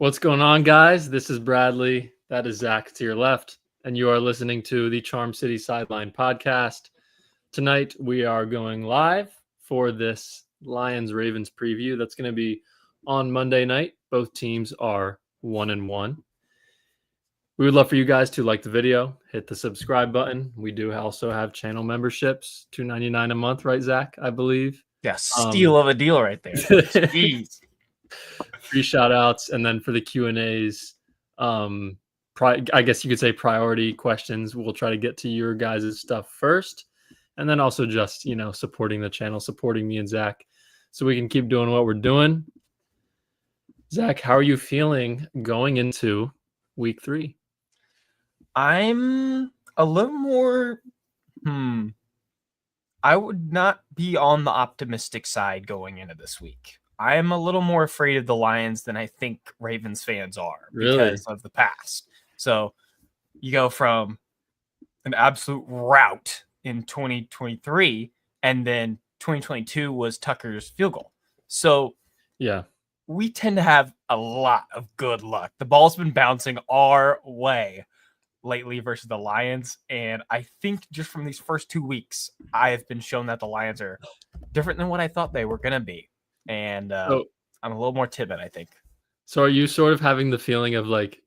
What's going on, guys? This is Bradley. That is Zach to your left, and you are listening to the Charm City Sideline podcast. Tonight, we are going live for this Lions-Ravens preview. That's going to be on Monday night. Both teams are 1-1. We would love for you guys to like the video, hit the subscribe button. We do also have channel memberships, $2.99 a month, right, Zach? I believe. Yeah, steal of a deal right there. Jeez. Free shout outs, and then for the Q&As, I guess you could say priority questions. We'll try to get to your guys' stuff first, and then also just, supporting the channel, supporting me and Zach, so we can keep doing what we're doing. Zach, how are you feeling going into week 3? I'm a little more, I would not be on the optimistic side going into this week. I am a little more afraid of the Lions than I think Ravens fans are because of the past. So you go from an absolute rout in 2023, and then 2022 was Tucker's field goal. So yeah, we tend to have a lot of good luck. The ball's been bouncing our way lately versus the Lions, and I think just from these first 2 weeks, I have been shown that the Lions are different than what I thought they were going to be. And I'm a little more timid, I think. So are you sort of having the feeling of like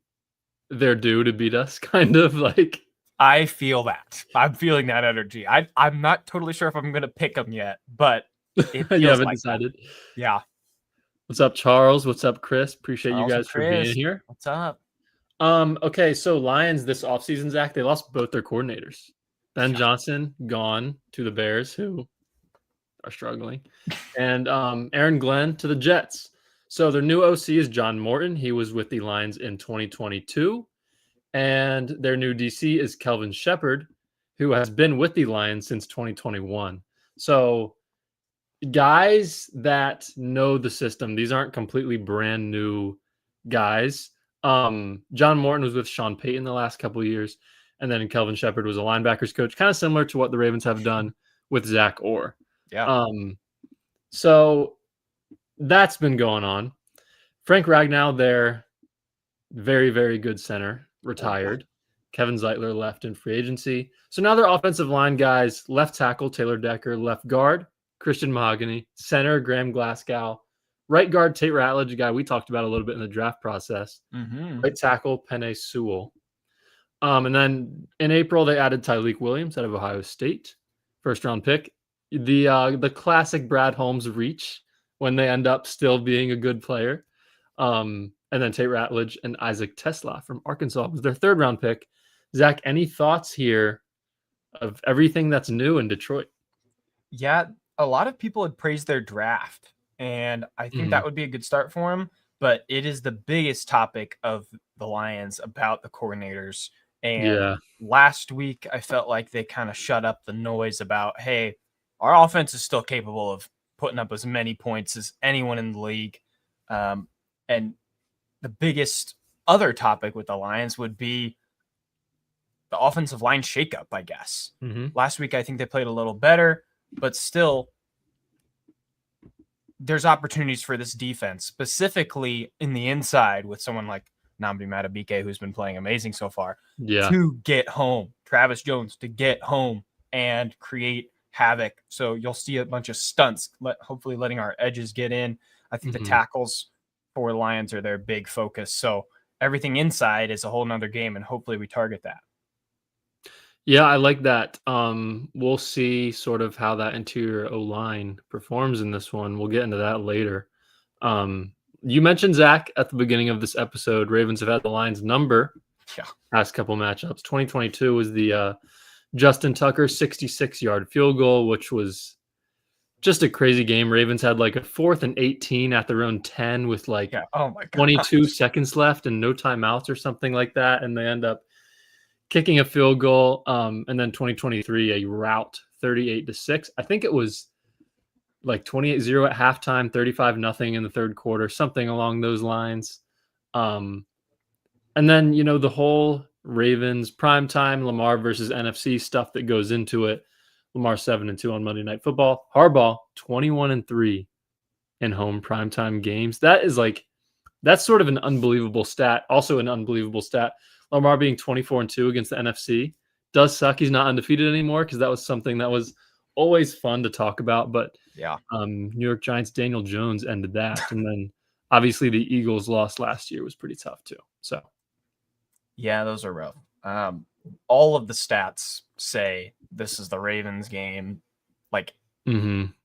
they're due to beat us, kind of like? I feel that. I'm feeling that energy. I'm not totally sure if I'm going to pick them yet, but it feels you haven't like decided. That. Yeah. What's up, Charles? What's up, Chris? Appreciate Charles you guys for being here. What's up? Okay, so Lions this offseason, Zach, they lost both their coordinators. Ben Johnson gone to the Bears, who are struggling, and Aaron Glenn to the Jets. So their new OC is John Morton. He was with the Lions in 2022. And their new DC is Kelvin Shepard, who has been with the Lions since 2021. So guys that know the system, these aren't completely brand new guys. John Morton was with Sean Payton the last couple of years, and then Kelvin Shepard was a linebackers coach, kind of similar to what the Ravens have done with Zach Orr. Yeah. So that's been going on. Frank Ragnow, their very, very good center, retired. Kevin Zeitler left in free agency. So now their offensive line guys: left tackle Taylor Decker, left guard Christian Mahogany, center Graham Glasgow, right guard Tate Ratledge, a guy we talked about a little bit in the draft process, right tackle Penei Sewell. And then in April, they added Tyleik Williams out of Ohio State, first-round pick. The classic Brad Holmes reach when they end up still being a good player. And then Tate Ratledge and Isaac Tesla from Arkansas was their third-round pick. Zach, any thoughts here of everything that's new in Detroit? Yeah, a lot of people had praised their draft, and I think that would be a good start for him. But it is the biggest topic of the Lions about the coordinators. And last week, I felt like they kind of shut up the noise about, hey, our offense is still capable of putting up as many points as anyone in the league. And the biggest other topic with the Lions would be the offensive line shakeup, I guess. Last week, I think they played a little better, but still, there's opportunities for this defense, specifically in the inside with someone like Nnamdi Madubuike, who's been playing amazing so far, to get home. Travis Jones to get home and create havoc. So you'll see a bunch of stunts, hopefully letting our edges get in. I think the tackles for the Lions are their big focus. So everything inside is a whole nother game, and hopefully we target that. Yeah, I like that. We'll see sort of how that interior O-line performs in this one. We'll get into that later. You mentioned, Zach, at the beginning of this episode, Ravens have had the Lions number past couple matchups. 2022 was the Justin Tucker 66-yard field goal, which was just a crazy game. Ravens had like a 4th and 18 at their own 10 with like 22 seconds left and no timeouts or something like that. And they end up kicking a field goal. And then 2023, a rout 38-6. I think it was like 28-0 at halftime, 35-0 in the third quarter, something along those lines. And then, the whole Ravens primetime, Lamar versus NFC stuff that goes into it. Lamar 7-2 on Monday Night Football. Harbaugh 21-3 in home primetime games. That is like That's sort of an unbelievable stat. Also an unbelievable stat. Lamar being 24-2 against the NFC does suck. He's not undefeated anymore because that was something that was always fun to talk about. But Yeah. New York Giants Daniel Jones ended that, and then obviously the Eagles lost last year was pretty tough too. So Yeah, those are rough. All of the stats say this is the Ravens game. Like,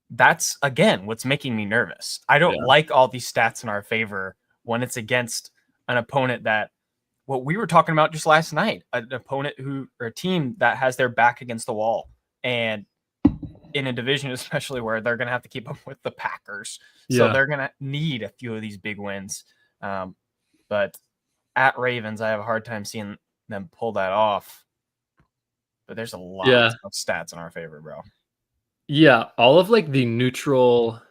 that's again what's making me nervous. I don't like all these stats in our favor when it's against an opponent that what we were talking about just last night, an opponent or a team that has their back against the wall, and in a division especially where they're going to have to keep up with the Packers. So they're going to need a few of these big wins. But at Ravens, I have a hard time seeing them pull that off. But there's a lot of stats in our favor, bro. Yeah, all of like the neutral,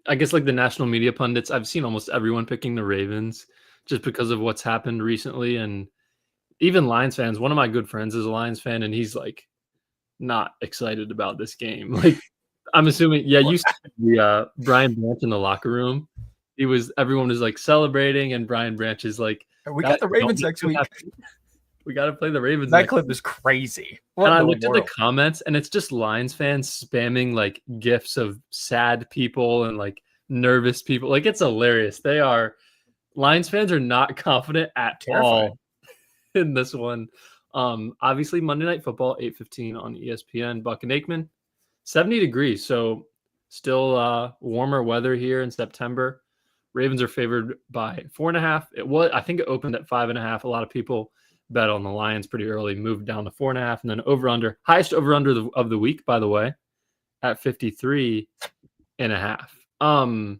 I guess like the national media pundits, I've seen almost everyone picking the Ravens just because of what's happened recently. And even Lions fans, one of my good friends is a Lions fan, and he's like not excited about this game. Like, I'm assuming, you saw the Brian Branch in the locker room. Everyone was like celebrating, and Brian Branch is like, we got the Ravens next week. We got to play the Ravens. That clip is crazy. And I looked at the comments, and it's just Lions fans spamming like gifs of sad people and like nervous people. Like, it's hilarious. Lions fans are not confident at all in this one. Obviously Monday Night Football, 8:15 on ESPN. Buck and Aikman, 70 degrees. So still warmer weather here in September. Ravens are favored by 4.5. I think it opened at 5.5. A lot of people bet on the Lions pretty early, moved down to 4.5, and then highest over under of the week, by the way, at 53.5.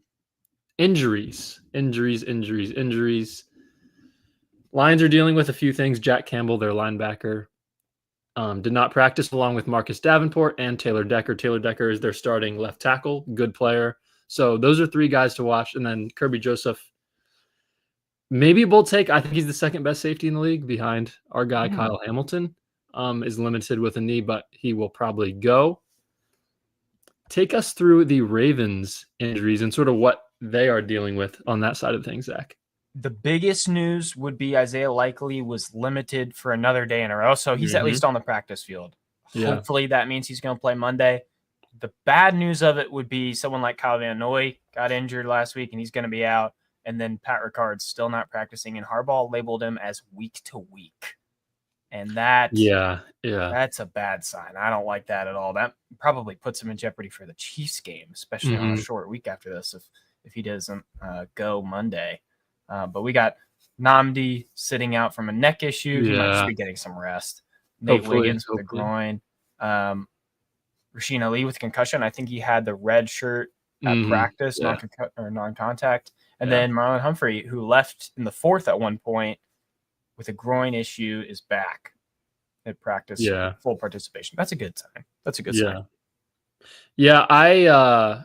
Injuries. Lions are dealing with a few things. Jack Campbell, their linebacker, did not practice along with Marcus Davenport and Taylor Decker. Taylor Decker is their starting left tackle, good player. So those are three guys to watch. And then Kirby Joseph, maybe a bold take. I think he's the second best safety in the league behind our guy, Kyle Hamilton, is limited with a knee, but he will probably go. Take us through the Ravens injuries and sort of what they are dealing with on that side of things, Zach. The biggest news would be Isaiah Likely was limited for another day in a row. So he's at least on the practice field. Hopefully that means he's going to play Monday. The bad news of it would be someone like Kyle Van Noy got injured last week and he's going to be out. And then Pat Ricard's still not practicing, and Harbaugh labeled him as week to week. And that's a bad sign. I don't like that at all. That probably puts him in jeopardy for the Chiefs game, especially on a short week after this if he doesn't go Monday. But we got Nnamdi sitting out from a neck issue. He might just be getting some rest. Nate Wiggins with a groin. Rasheen Ali with concussion. I think he had the red shirt at practice, non-contact. And then Marlon Humphrey, who left in the fourth at one point with a groin issue, is back at practice. Full participation. That's a good sign. Sign. Yeah, I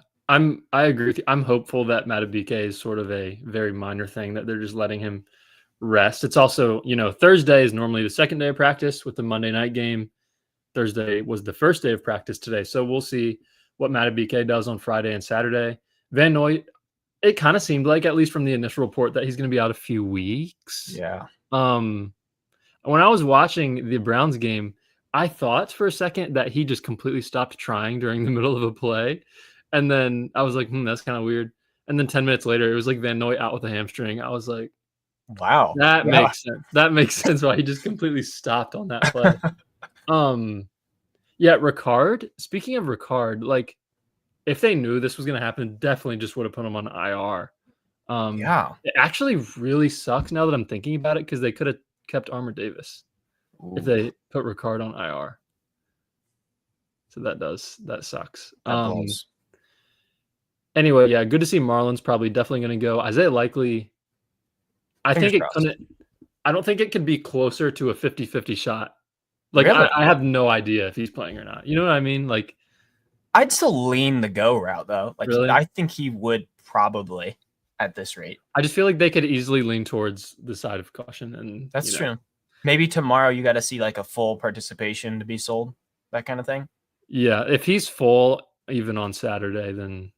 agree with you. I'm hopeful that Madubuike is sort of a very minor thing, that they're just letting him rest. It's also, Thursday is normally the second day of practice with the Monday night game. Thursday was the first day of practice today. So we'll see what Madubuike does on Friday and Saturday. Van Noy, it kind of seemed like, at least from the initial report, that he's going to be out a few weeks. Yeah. When I was watching the Browns game, I thought for a second that he just completely stopped trying during the middle of a play. And then I was like, that's kind of weird. And then 10 minutes later, it was like Van Noy out with a hamstring. I was like, wow, that makes sense. That makes sense why he just completely stopped on that play. Ricard, speaking of Ricard, like, if they knew this was going to happen, definitely just would have put him on IR. It actually really sucks now that I'm thinking about it, because they could have kept Armour Davis if they put Ricard on IR. So that sucks. Anyway, good to see Marlon's probably definitely going to go. Isaiah Likely, I don't think it could be closer to a 50-50 shot. Like, really? I have no idea if he's playing or not. You know what I mean? Like, I'd still lean the go route, though. Like, really? I think he would probably at this rate. I just feel like they could easily lean towards the side of caution. And that's true. Maybe tomorrow you got to see like a full participation to be sold, that kind of thing. Yeah, if he's full even on Saturday, then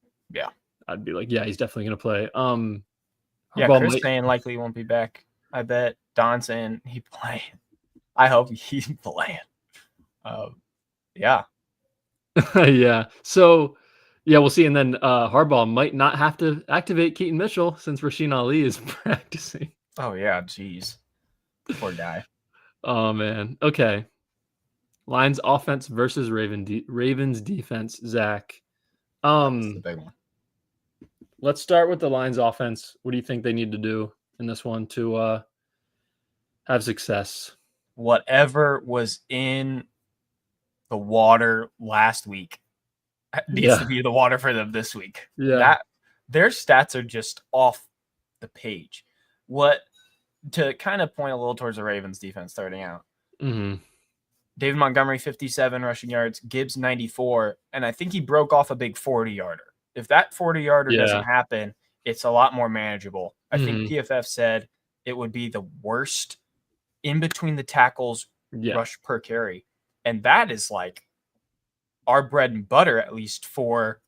I'd be like, he's definitely going to play. Yeah, Harbaugh Chris might. saying likely he won't be back. I bet Don saying he playing. I hope he's playing. Yeah. Yeah. So, yeah, we'll see. And then Harbaugh might not have to activate Keaton Mitchell since Rasheen Ali is practicing. Oh yeah. Jeez. Poor guy. Oh man. Okay. Lions offense versus Ravens defense. Zach. That's the Um, big one. let's start with the Lions offense. What do you think they need to do in this one to have success? Whatever was in the water last week needs to Yeah. be the water for them this week. Yeah. That their stats are just off the page. What to kind of point a little towards the Ravens defense starting out. Hmm. David Montgomery 57 rushing yards, Gibbs 94, and I think he broke off a big 40-yarder. If that 40-yarder doesn't Yeah. happen, it's a lot more manageable. I think Hmm. PFF said it would be the worst in between the tackles Yeah. rush per carry. And that is like our bread and butter, at least for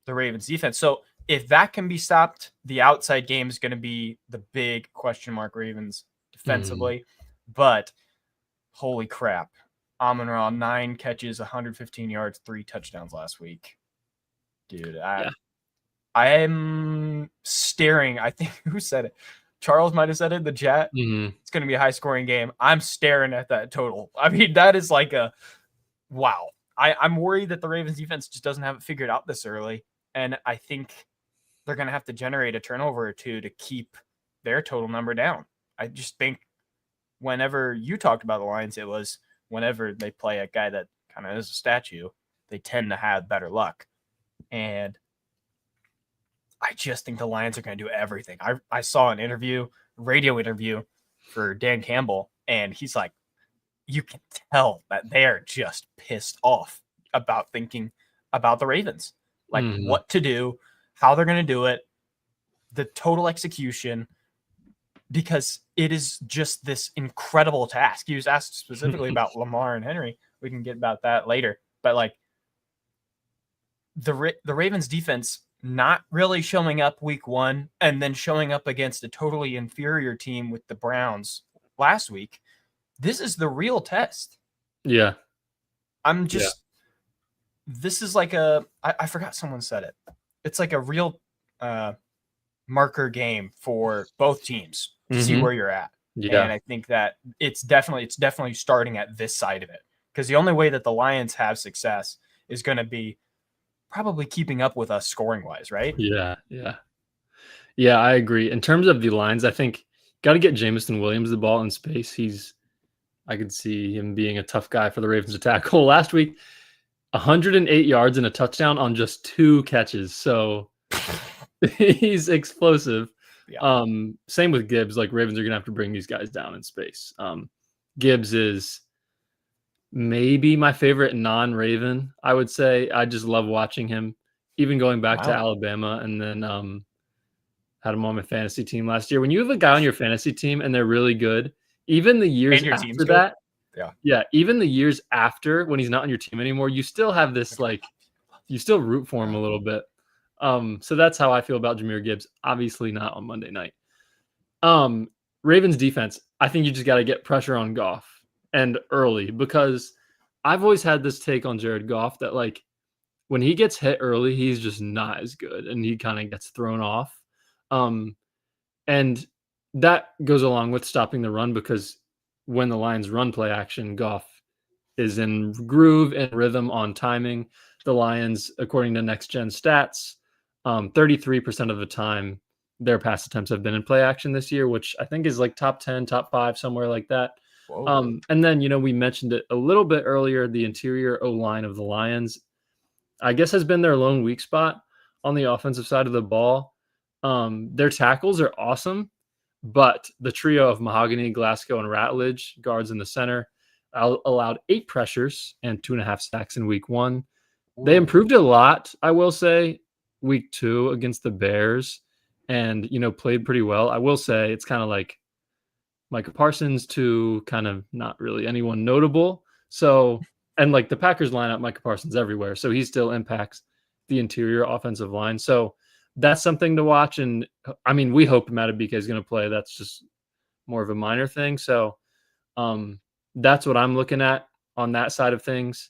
the Ravens defense. So if that can be stopped, the outside game is going to be the big question mark Ravens Hmm. defensively. But holy crap. Amon-Ra, 9 catches, 115 yards, 3 touchdowns last week. Dude, Yeah. I am staring. I think who said it? Charles might have said it in the chat. Hmm. It's going to be a high scoring game. I'm staring at that total. I mean, that is like a wow. I'm worried that the Ravens defense just doesn't have it figured out this early. And I think they're going to have to generate a turnover or two to keep their total number down. I just think whenever you talked about the Lions, it was whenever they play a guy that kind of is a statue, they tend to have better luck. And I just think the Lions are going to do everything. I saw an interview, radio interview for Dan Campbell, and he's like, you can tell that they are just pissed off about thinking about the Ravens, like Hmm. what to do, how they're going to do it, the total execution, because it is just this incredible task. He was asked specifically about Lamar and Henry. We can get about that later, but like the Ravens defense not really showing up week 1 and then showing up against a totally inferior team with the Browns last week. This is the real test. Yeah. I'm Yeah. just this is like I forgot someone said it. It's like a real marker game for both teams to see Hmm. where you're at. And Yeah. I think that it's definitely starting at this side of it. Because the only way that the Lions have success is going to be probably keeping up with us scoring wise, right? Yeah. Yeah. Yeah, I agree. In terms of the lines, I think got to get Jameson Williams the ball in space. I could see him being a tough guy for the Ravens to tackle. Last week, 108 yards and a touchdown on just 2 catches. So he's explosive. Yeah. Same with Gibbs. Like Ravens are gonna have to bring these guys down in space. Gibbs is maybe my favorite non-Raven. I would say I just love watching him. Even going back to Wow. Alabama, and then had him on my fantasy team last year. When you have a guy on your fantasy team and they're really good, even the years And your team's after good. that, Yeah. yeah, even the years after when he's not on your team anymore, you still have this like you still root for him a little bit. So that's how I feel about Jahmyr Gibbs. Obviously not on Monday night. Um, Ravens defense, I think you just got to get pressure on Goff and early because I've always had this take on Jared Goff that like when he gets hit early, he's just not as good and he kind of gets thrown off. Um, and that goes along with stopping the run because when the Lions run play action, Goff is in groove and rhythm on timing. The Lions, according to next gen stats, 33% of the time their pass attempts have been in play action this year, which I think is like top 10, top 5, somewhere like that. Whoa. And then, we mentioned it a little bit earlier, the interior O line of the Lions, I guess, has been their lone weak spot on the offensive side of the ball. Their tackles are awesome, but the trio of Mahogany, Glasgow, and Ratledge, guards in the center, allowed 8 pressures and 2.5 sacks in week 1. They Ooh. improved a lot, I will say, week 2 against the Bears and, played pretty well. I will say it's kind of like Micah Parsons to kind of not really anyone notable. So, and like the Packers line up Micah Parsons everywhere. So he still impacts the interior offensive line. So that's something to watch. And I mean, we hope Matabike is going to play. That's just more of a minor thing. So that's what I'm looking at on that side of things.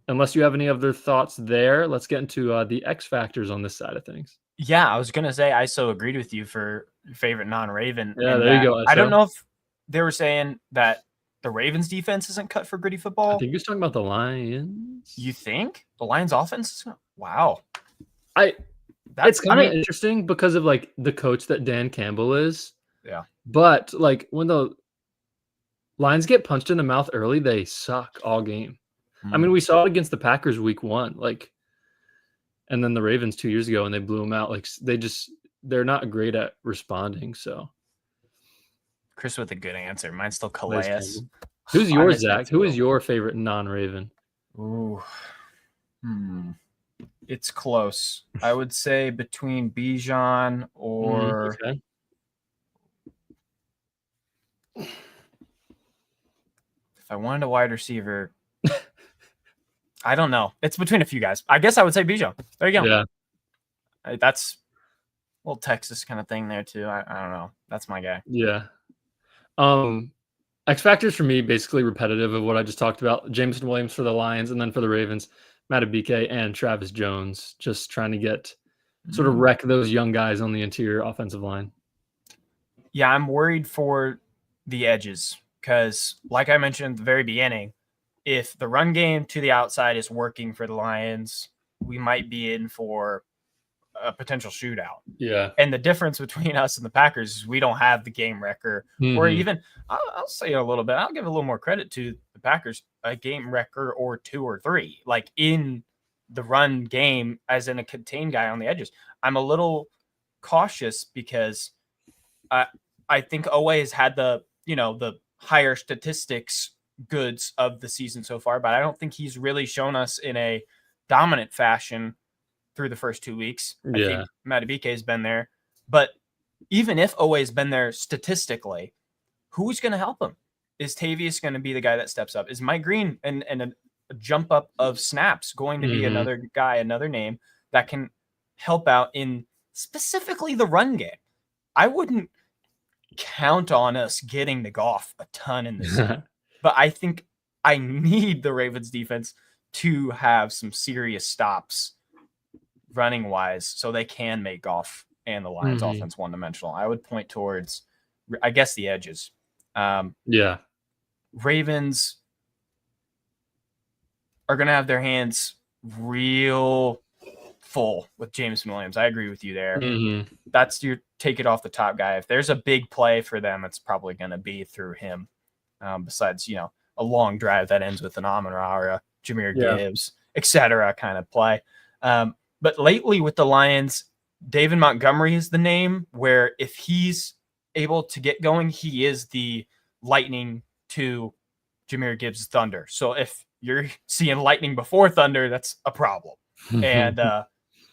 Unless you have any other thoughts there, let's get into the X factors on this side of things. Yeah, I was gonna say I so agreed with you for your favorite non-Raven. Yeah, And there you that go. I don't So know if they were saying that the Ravens defense isn't cut for gritty I football. think he was talking about the Lions. You think the Lions offense? Wow, It's I kind of mean, interesting because of like the coach that Dan Campbell is. yeah. But like when the Lions get punched in the mouth early, they suck all game. I mean, we saw it against the Packers week 1, like, and then the Ravens 2 years ago, and they blew them out. Like they're not great at responding. So Chris with a good answer. Mine's still Blaze Calais. Campbell. Who's I yours, miss that Zach? Who is too. your favorite non-Raven? Ooh. It's close. I would say between Bijan or Okay. if I wanted a wide receiver, I don't know. It's between a few guys. I guess I would say Bijan. There you go. Yeah. That's a little Texas kind of thing there too. I don't know. That's my guy. Yeah. X factors for me basically repetitive of what I just talked about. Jameson Williams for the Lions, and then for the Ravens, Matabike and Travis Jones, just trying to get sort of wreck those young guys on the interior offensive line. Yeah, I'm worried for the edges because, like I mentioned at the very beginning, if the run game to the outside is working for the Lions, we might be in for a potential shootout. Yeah. And the difference between us and the Packers is we don't have the game wrecker, or even I'll say a little bit. I'll give a little more credit to the Packers, a game wrecker or 2 or 3, like in the run game, as in a contained guy on the edges. I'm a little cautious because I think Owe has had the higher statistics goods of the season so far, but I don't think he's really shown us in a dominant fashion through the first 2 weeks. Yeah. I think Matabike has been there, but even if Owe has been there statistically, who's going to help him? Is Tavius going to be the guy that steps up? Is Mike Green and a jump up of snaps going to be another guy, another name that can help out in specifically the run game? I wouldn't count on us getting the Goff a ton in this game, but I think I need the Ravens defense to have some serious stops running wise so they can make Goff and the Lions offense one-dimensional. I would point towards, I guess, the edges. Yeah. Ravens are going to have their hands real full with Jameson Williams. I agree with you there. That's your take it off the top guy. If there's a big play for them, it's probably going to be through him. Besides, a long drive that ends with an Amon-Ra or a Jahmyr Gibbs, etc. kind of play. But lately with the Lions, David Montgomery is the name where if he's able to get going, he is the lightning to Jahmyr Gibbs' thunder. So if you're seeing lightning before thunder, that's a problem. And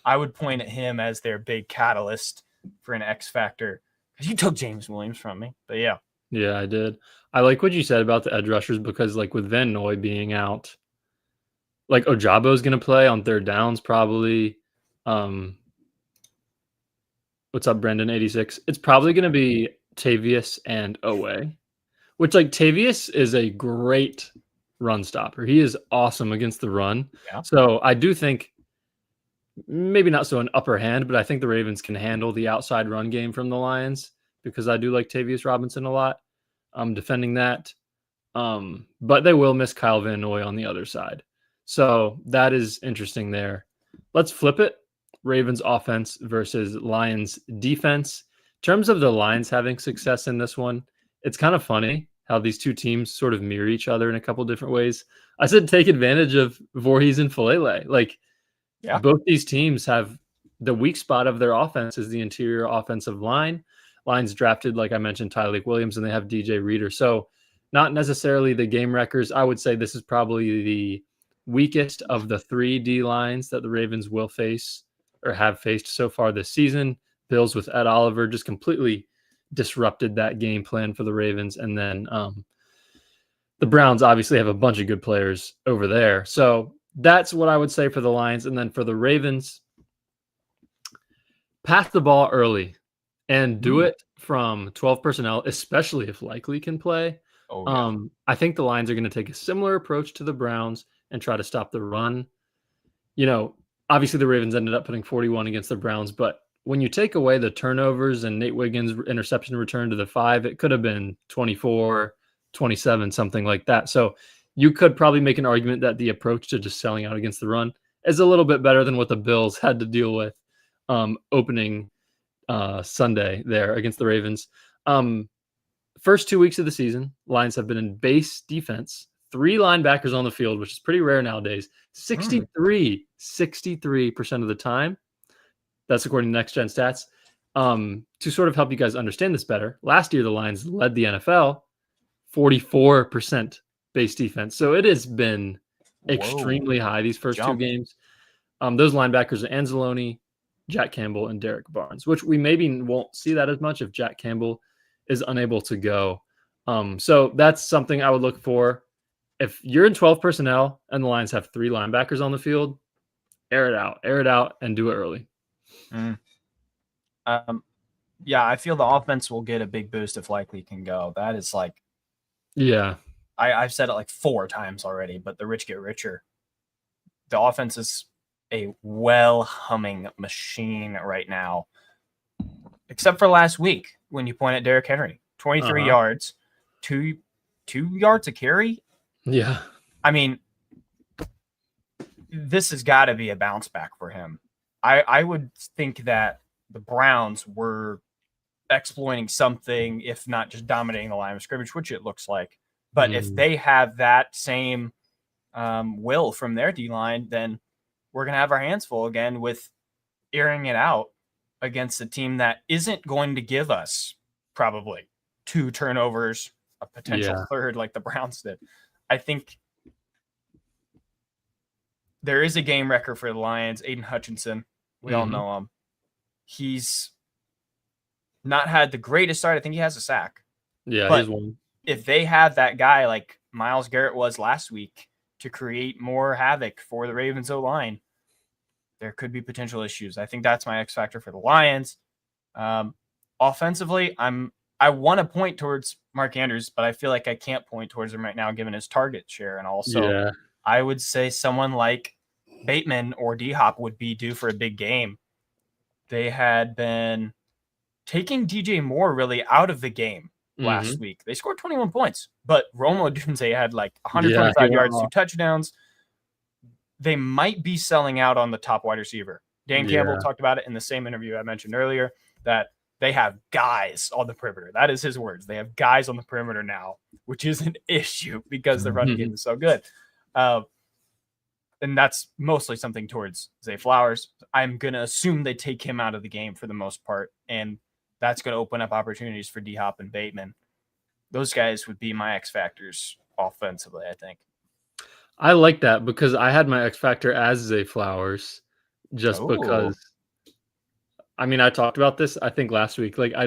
I would point at him as their big catalyst for an X factor. Because you took James Williams from me. But yeah. Yeah, I did. I like what you said about the edge rushers because, like, with Van Noy being out, like Ojabo's going to play on third downs probably. What's up, Brendan 86? It's probably going to be Tavius and Owe, which, like, Tavius is a great run stopper. He is awesome against the run. Yeah. So I do think maybe not so an upper hand, but I think the Ravens can handle the outside run game from the Lions because I do like Tavius Robinson a lot. Defending that. But they will miss Kyle Van Noy on the other side. So that is interesting there. Let's flip it. Ravens offense versus Lions defense. In terms of the Lions having success in this one, it's kind of funny how these two teams sort of mirror each other in a couple different ways. I said take advantage of Voorhees and Falele. Like, both these teams have the weak spot of their offense is the interior offensive line. Lions drafted, like I mentioned, Tyleik Williams, and they have DJ Reader. So not necessarily the game wreckers. I would say this is probably the weakest of the 3 D lines that the Ravens will face or have faced so far this season. Bills with Ed Oliver just completely disrupted that game plan for the Ravens. And then the Browns obviously have a bunch of good players over there. So that's what I would say for the Lions. And then for the Ravens, pass the ball early and do Mm. it from 12 personnel, especially if Likely can play. Oh yeah. I think the Lions are going to take a similar approach to the Browns and try to stop the run. You know, obviously the Ravens ended up putting 41 against the Browns, but when you take away the turnovers and Nate Wiggins' interception return to the 5, it could have been 24, 27, something like that. So you could probably make an argument that the approach to just selling out against the run is a little bit better than what the Bills had to deal with opening Sunday there against the Ravens. First 2 weeks of the season, Lions have been in base defense, 3 linebackers on the field, which is pretty rare nowadays. Mm. 63% of the time. That's according to Next Gen Stats. To sort of help you guys understand this better, last year the Lions led the NFL 44% base defense. So it has been Whoa. extremely high these first 2 Jump. games. Those linebackers are Anzalone, Jack Campbell, and Derek Barnes, which we maybe won't see that as much if Jack Campbell is unable to go. So that's something I would look for. If you're in 12 personnel and the Lions have 3 linebackers on the field, air it out, and do it early. Mm. Yeah, I feel the offense will get a big boost if Likely can go. That is like, Yeah. I've said it like 4 times already, but the rich get richer. The offense is a well humming machine right now, except for last week when you point at Derrick Henry, 23 yards, two yards a carry. Yeah. I mean, this has got to be a bounce back for him. I would think that the Browns were exploiting something, if not just dominating the line of scrimmage, which it looks like. But if they have that same will from their D-line, then we're going to have our hands full again with airing it out against a team that isn't going to give us probably 2 turnovers, a potential third like the Browns did. I think there is a game record for the Lions, Aiden Hutchinson. We all know him. He's not had the greatest start. I think he has a sack. Yeah, but he's one. If they have that guy like Myles Garrett was last week to create more havoc for the Ravens O-line, there could be potential issues. I think that's my X factor for the Lions. Offensively, I want to point towards Mark Andrews, but I feel like I can't point towards him right now given his target share. And also, I would say someone like Bateman or D-Hop would be due for a big game. They had been taking DJ Moore really out of the game last week. They scored 21 points, but Rome Odunze had like 125 yards, 2 touchdowns. They might be selling out on the top wide receiver. Dan Campbell talked about it in the same interview I mentioned earlier, that they have guys on the perimeter. That is his words. They have guys on the perimeter now, which is an issue because the running game is so good. And that's mostly something towards Zay Flowers. I'm going to assume they take him out of the game for the most part, and that's going to open up opportunities for D-Hop and Bateman. Those guys would be my X factors offensively, I think. I like that because I had my X factor as Zay Flowers because, I mean, I talked about this, I think last week. Like, I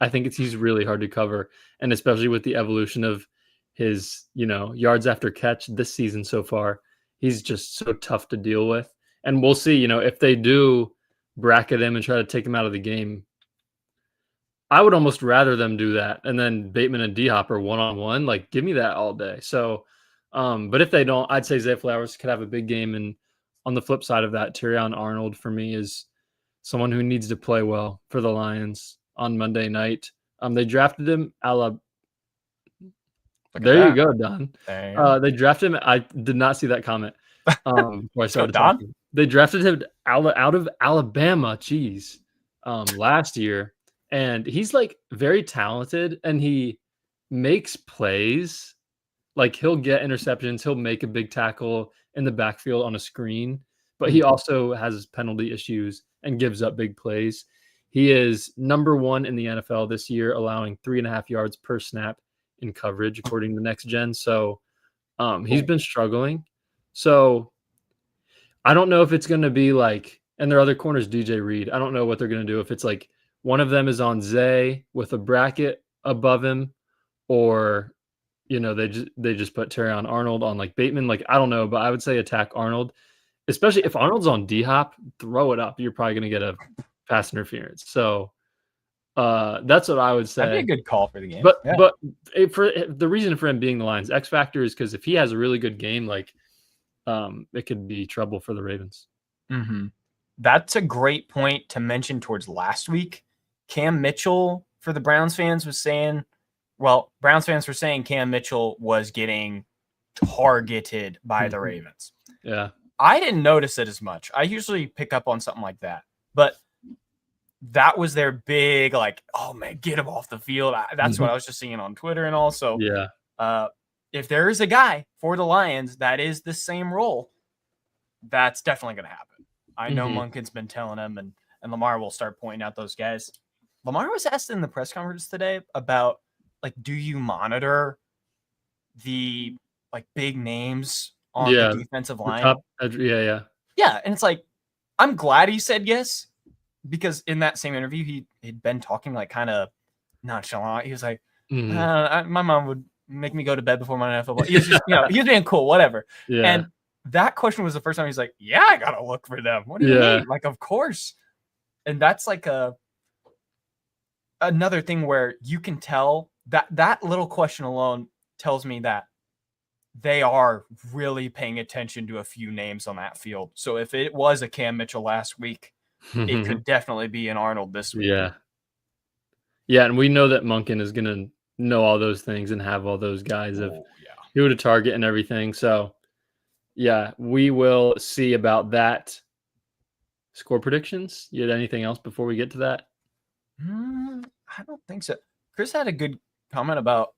think he's really hard to cover. And especially with the evolution of his, yards after catch this season so far, he's just so tough to deal with. And we'll see, if they do bracket him and try to take him out of the game, I would almost rather them do that. And then Bateman and D-Hop are one-on-one. Like, give me that all day. So, but if they don't, I'd say Zay Flowers could have a big game. And on the flip side of that, Terrion Arnold for me is someone who needs to play well for the Lions on Monday night. They drafted him. There you go, Don. They drafted him. I did not see that comment before I started talking. They drafted him out of Alabama. Last year. And he's like very talented and he makes plays. Like he'll get interceptions. He'll make a big tackle in the backfield on a screen, but he also has penalty issues and gives up big plays. He is number 1 in the NFL this year, allowing 3.5 yards per snap in coverage, according to Next Gen. So he's been struggling. So I don't know if it's going to be like, and their other corners, DJ Reed. I don't know what they're going to do. If it's like, one of them is on Zay with a bracket above him, or they just put Terrion Arnold on like Bateman. Like, I don't know, but I would say attack Arnold, especially if Arnold's on D-Hop, throw it up. You're probably going to get a pass interference. So that's what I would That'd be a say. good call for the game. But Yeah. for the reason for him being the Lions X factor is because if he has a really good game, like it could be trouble for the Ravens. Mm-hmm. That's a great point to mention towards last week. Cam Mitchell, for the Browns fans, was saying, well, Browns fans were saying Cam Mitchell was getting targeted by the Ravens. Yeah. I didn't notice it as much. I usually pick up on something like that. But that was their big, like, oh, man, get him off the field. That's what I was just seeing on Twitter. And also, yeah. If there is a guy for the Lions that is the same role, that's definitely going to happen. I know Monken's been telling him, and Lamar will start pointing out those guys. Lamar was asked in the press conference today about, like, do you monitor the, like, big names on the defensive line? Yeah. Yeah, and it's like, I'm glad he said yes, because in that same interview, he'd been talking, like, kind of nonchalant. He was like, my mom would make me go to bed before my football. He was just, he was being cool, whatever. Yeah. And that question was the first time he's like, yeah, I got to look for them. What do you mean? Like, of course. And that's like another thing where you can tell that little question alone tells me that they are really paying attention to a few names on that field. So if it was a Cam Mitchell last week, it could definitely be an Arnold this week. Yeah. Yeah, and we know that Monken is going to know all those things and have all those guys of who to target and everything. So, yeah, we will see about that. Score predictions? You had anything else before we get to that? I don't think so. Chris had a good comment about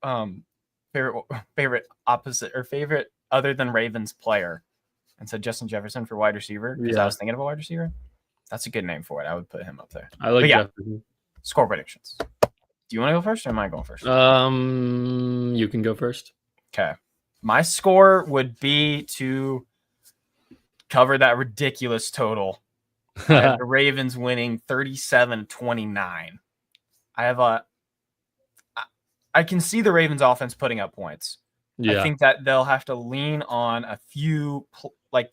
favorite opposite or favorite other than Ravens player, and said Justin Jefferson for wide receiver, because I was thinking of a wide receiver. That's a good name for it. I would put him up there. I like Jefferson. Score predictions. Do you want to go first, or am I going first? You can go first. Okay. My score would be to cover that ridiculous total. I have the Ravens winning 37-29. I can see the Ravens offense putting up points. Yeah. I think that they'll have to lean on a few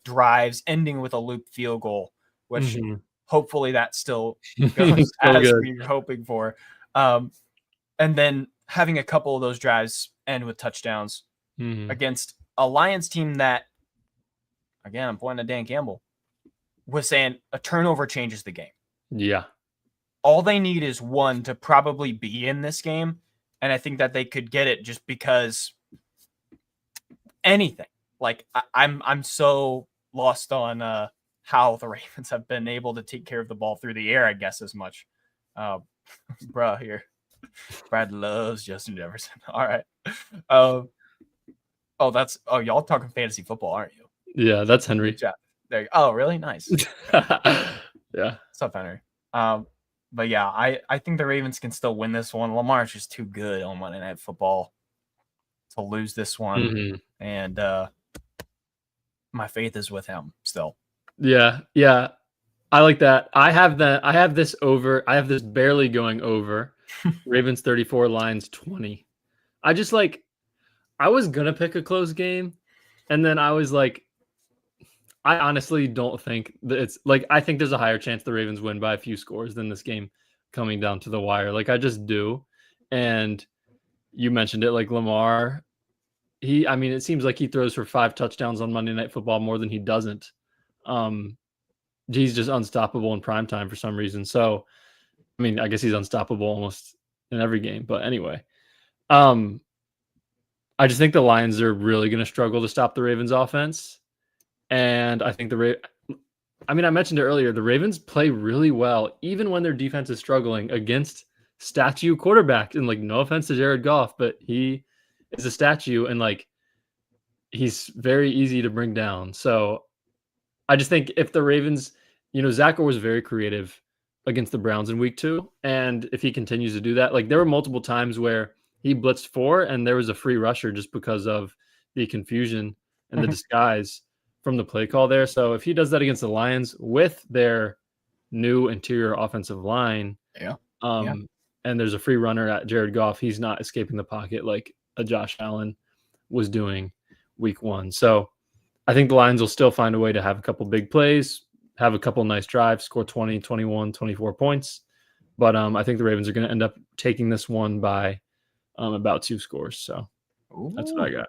drives ending with a loop field goal, which hopefully that still goes as we're hoping for. And then having a couple of those drives end with touchdowns against a Lions team that, again, I'm pointing to Dan Campbell, was saying a turnover changes the game. Yeah. All they need is one to probably be in this game. And I think that they could get it just because anything. Like, I'm so lost on how the Ravens have been able to take care of the ball through the air, I guess, as much. Bruh, here. Brad loves Justin Jefferson. All right. Y'all talking fantasy football, aren't you? Yeah, that's Henry. There you go. Oh, really? Nice. Yeah. What's up, Henry? But yeah, I think the Ravens can still win this one. Lamar's just too good on Monday Night Football to lose this one. And my faith is with him still. Yeah. I like that. I have this over. I have this barely going over. Ravens 34, Lions 20. I was gonna pick a close game, and then I was like, I honestly don't think that it's like, I think there's a higher chance the Ravens win by a few scores than this game coming down to the wire. Like, I just do. And you mentioned it, like Lamar, it seems like he throws for 5 touchdowns on Monday Night Football more than he doesn't. He's just unstoppable in primetime for some reason. So, I guess he's unstoppable almost in every game. But anyway, I just think the Lions are really going to struggle to stop the Ravens offense. And I think I mentioned it earlier, the Ravens play really well, even when their defense is struggling, against statue quarterbacks. And, like, no offense to Jared Goff, but he is a statue, and, like, he's very easy to bring down. So I just think if the Ravens, Zach was very creative against the Browns in week 2. And if he continues to do that, like, there were multiple times where he blitzed 4 and there was a free rusher just because of the confusion and the disguise from the play call there. So if he does that against the Lions with their new interior offensive line, and there's a free runner at Jared Goff, he's not escaping the pocket like a Josh Allen was doing week 1. So I think the Lions will still find a way to have a couple big plays, have a couple nice drives, score 20, 21, 24 points. But I think the Ravens are going to end up taking this one by about 2 scores. So that's what I got.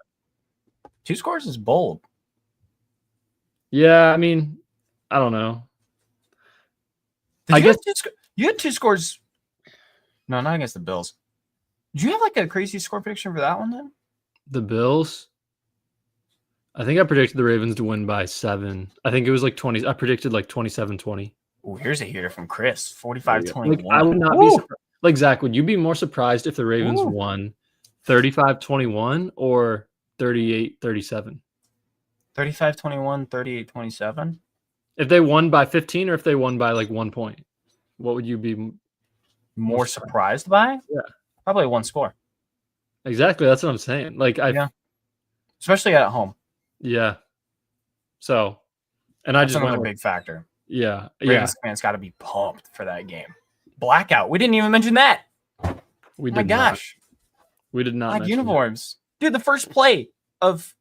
2 scores is bold. Yeah, I mean, I don't know. I guess you had 2 scores. No, not against the Bills. Did you have like a crazy score prediction for that one then? The Bills? I think I predicted the Ravens to win by 7. I think it was like 20. I predicted like 27-20. Oh, here's a heater from Chris. 45-21. Like, I would not be surprised. Like, Zach, would you be more surprised if the Ravens won 35-21 or 38-37? 35-21, 38-27? If they won by 15 or if they won by like 1 point, what would you be more surprised by? Yeah. Probably 1 score. Exactly. That's what I'm saying. Like, especially at home. Yeah. So, and that's another big factor. Yeah. Ravens fans got to be pumped for that game. Blackout. We didn't even mention that. We did. Oh my gosh. We did not. Black uniforms. Dude, the first play of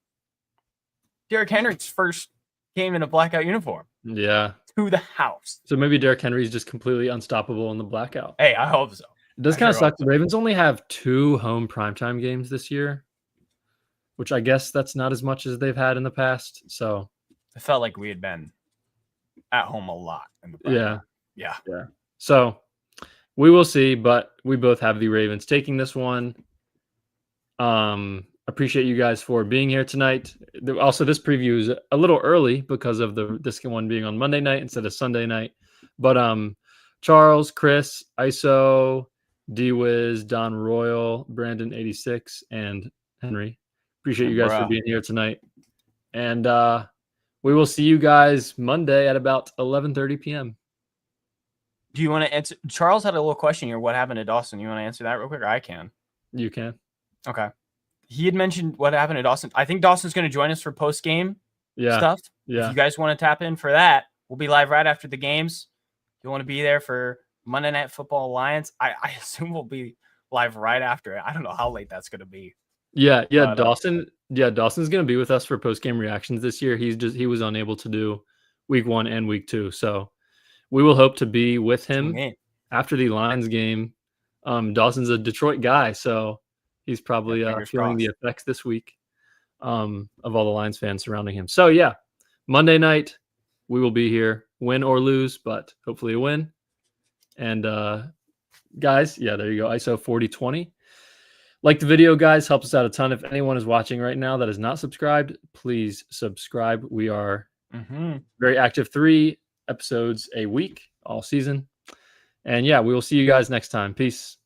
Derrick Henry's first game in a blackout uniform. Yeah. To the house. So maybe Derrick Henry is just completely unstoppable in the blackout. Hey, I hope so. It does kind of suck. The Ravens only have 2 home primetime games this year, which I guess that's not as much as they've had in the past. So it felt like we had been at home a lot in the primetime. Yeah. So we will see, but we both have the Ravens taking this one. Appreciate you guys for being here tonight. Also, this preview is a little early because of this one being on Monday night instead of Sunday night. But Charles, Chris, ISO, D-Wiz, Don Royal, Brandon 86, and Henry. Appreciate you guys for being here tonight. And we will see you guys Monday at about 11:30 p.m. Do you want to answer? Charles had a little question here. What happened to Dawson? You want to answer that real quick? Or I can. You can. Okay. He had mentioned what happened to Dawson. I think Dawson's going to join us for post-game stuff. Yeah. If you guys want to tap in for that, we'll be live right after the games. If you want to be there for Monday Night Football Alliance, I assume we'll be live right after it. I don't know how late that's going to be. Yeah. But, Dawson. Yeah, Dawson's going to be with us for post-game reactions this year. He was unable to do week 1 and week 2. So we will hope to be with him after the Lions game. Dawson's a Detroit guy, so he's probably feeling the effects this week of all the Lions fans surrounding him. So, yeah, Monday night, we will be here, win or lose, but hopefully a win. And, guys, there you go, ISO 4020. Like the video, guys, helps us out a ton. If anyone is watching right now that is not subscribed, please subscribe. We are very active, 3 episodes a week all season. And, we will see you guys next time. Peace.